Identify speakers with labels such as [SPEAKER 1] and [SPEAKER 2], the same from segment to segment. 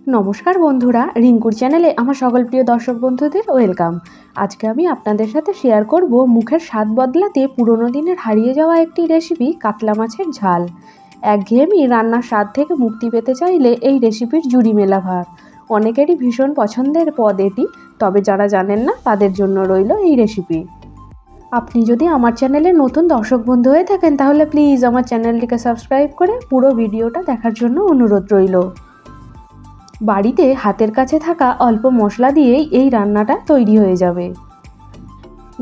[SPEAKER 1] নমস্কার বন্ধুরা, রিঙ্কুর চ্যানেলে আমার সকল প্রিয় দর্শক বন্ধুদের ওয়েলকাম। আজকে আমি আপনাদের সাথে শেয়ার করব মুখের স্বাদ বদলাতে পুরনো দিনের হারিয়ে যাওয়া একটি রেসিপি, কাতলা মাছের ঝাল। একঘেয়েমি রান্নার স্বাদ থেকে মুক্তি পেতে চাইলে এই রেসিপির জুড়ি মেলা ভার। অনেকেরই ভীষণ পছন্দের পদ এটি, তবে যারা জানেন না তাদের জন্য রইল এই রেসিপি। আপনি যদি আমার চ্যানেলে নতুন দর্শক বন্ধু হয়ে থাকেন তাহলে প্লিজ আমার চ্যানেলটিকে সাবস্ক্রাইব করে পুরো ভিডিওটা দেখার জন্য অনুরোধ রইল। বাড়িতে হাতের কাছে থাকা অল্প মশলা দিয়েই এই রান্নাটা তৈরি হয়ে যাবে।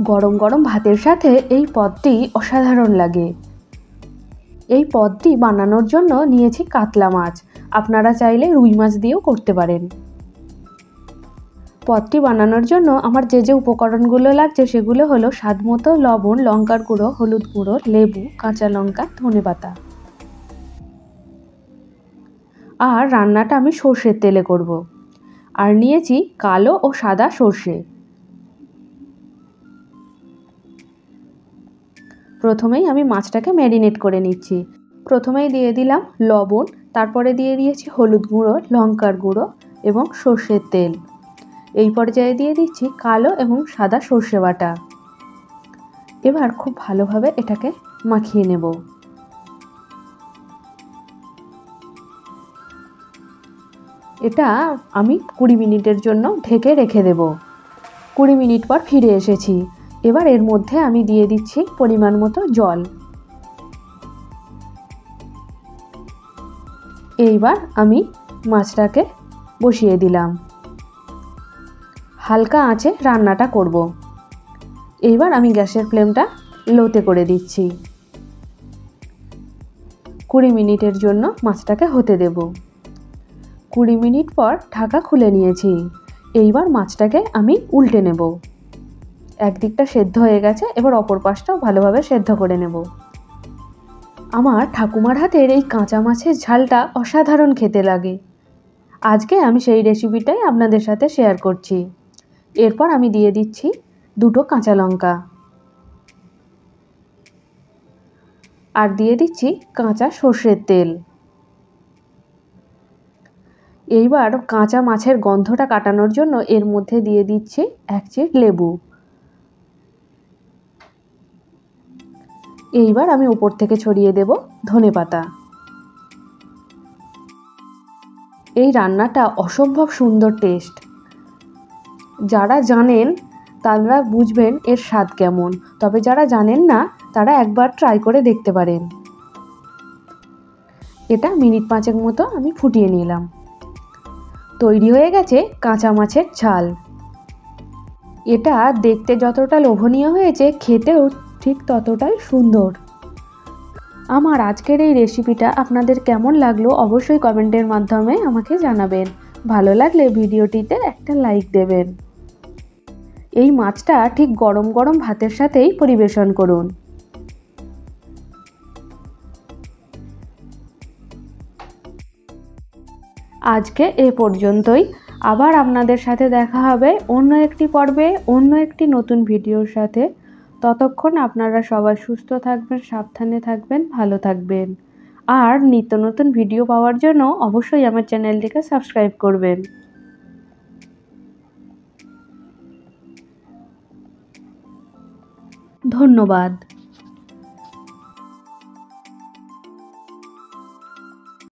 [SPEAKER 1] গরম গরম ভাতের সাথে এই পদটি অসাধারণ লাগে। এই পদটি বানানোর জন্য নিয়েছি কাতলা মাছ, আপনারা চাইলে রুই মাছ দিয়েও করতে পারেন। পদটি বানানোর জন্য আমার যে উপকরণগুলো লাগছে সেগুলো হলো স্বাদমতো লবণ, লঙ্কার গুঁড়ো, হলুদ গুঁড়ো, লেবু, কাঁচা লঙ্কা, ধনেপাতা। আর রান্নাটা আমি সর্ষের তেলে করব। আর নিয়েছি কালো ও সাদা সর্ষে। প্রথমেই আমি মাছটাকে ম্যারিনেট করে নিচ্ছি। প্রথমেই দিয়ে দিলাম লবণ, তারপরে দিয়ে দিয়েছি হলুদ গুঁড়ো, লঙ্কার গুঁড়ো এবং সর্ষের তেল। এই পর্যায়ে দিয়ে দিচ্ছি কালো এবং সাদা সর্ষে বাটা। এবার খুব ভালোভাবে এটাকে মাখিয়ে নেব। এটা আমি 20 মিনিটের জন্য ঢেকে রেখে দেব। 20 মিনিট পর ফিরে এসেছি। এবার এর মধ্যে আমি দিয়ে দিচ্ছি পরিমাণ মতো জল। এইবার আমি মাছটাকে বসিয়ে দিলাম। হালকা আঁচে রান্নাটা করব। এইবার আমি গ্যাসের ফ্লেমটা লোতে করে দিচ্ছি। 20 মিনিটের জন্য মাছটাকে হতে দেব। 20 মিনিট পর ঢাকা খুলে নিয়েছি। এইবার মাছটাকে আমি উল্টে নেব। একদিকটা সেদ্ধ হয়ে গেছে, এবার অপর পাশটাও ভালোভাবে সেদ্ধ করে নেব। আমার ঠাকুমার হাতের এই কাঁচা মাছের ঝালটা অসাধারণ খেতে লাগে। আজকে আমি সেই রেসিপিটাই আপনাদের সাথে শেয়ার করছি। এরপর আমি দিয়ে দিচ্ছি 2টো কাঁচা লঙ্কা আর দিয়ে দিচ্ছি কাঁচা সর্ষের তেল। এইবার কাঁচা মাছের গন্ধটা কাটানোর জন্য এর মধ্যে দিয়ে দিচ্ছি 1 চিট লেবু। এইবার আমি উপর থেকে ছড়িয়ে দেব ধনেপাতা। এই রান্নাটা অসম্ভব সুন্দর টেস্ট। যারা জানেন তারা বুঝবেন এর স্বাদ কেমন, তবে যারা জানেন না তারা একবার ট্রাই করে দেখতে পারেন। এটা মিনিট 5 মতো আমি ফুটিয়ে নিলাম। তৈরি হয়ে গেছে কাঁচা মাছের ঝাল। এটা দেখতে যতটা লোভনীয় হয়েছে, খেতেও ঠিক ততটাই সুন্দর। আমার আজকের এই রেসিপিটা আপনাদের কেমন লাগলো অবশ্যই কমেন্টের মাধ্যমে আমাকে জানাবেন। ভালো লাগলে ভিডিওটিতে একটা লাইক দেবেন। এই মাছটা ঠিক গরম গরম ভাতের সাথেই পরিবেশন করুন। আজকে এ পর্যন্তই। আবার আপনাদের সাথে দেখা হবে অন্য একটি পর্বে, অন্য একটি নতুন ভিডিওর সাথে। ততক্ষণ আপনারা সবাই সুস্থ থাকবেন, সাবধানে থাকবেন, ভালো থাকবেন। আর নিত্য নতুন ভিডিও পাওয়ার জন্য অবশ্যই আমার চ্যানেলটিকে সাবস্ক্রাইব করবেন। ধন্যবাদ।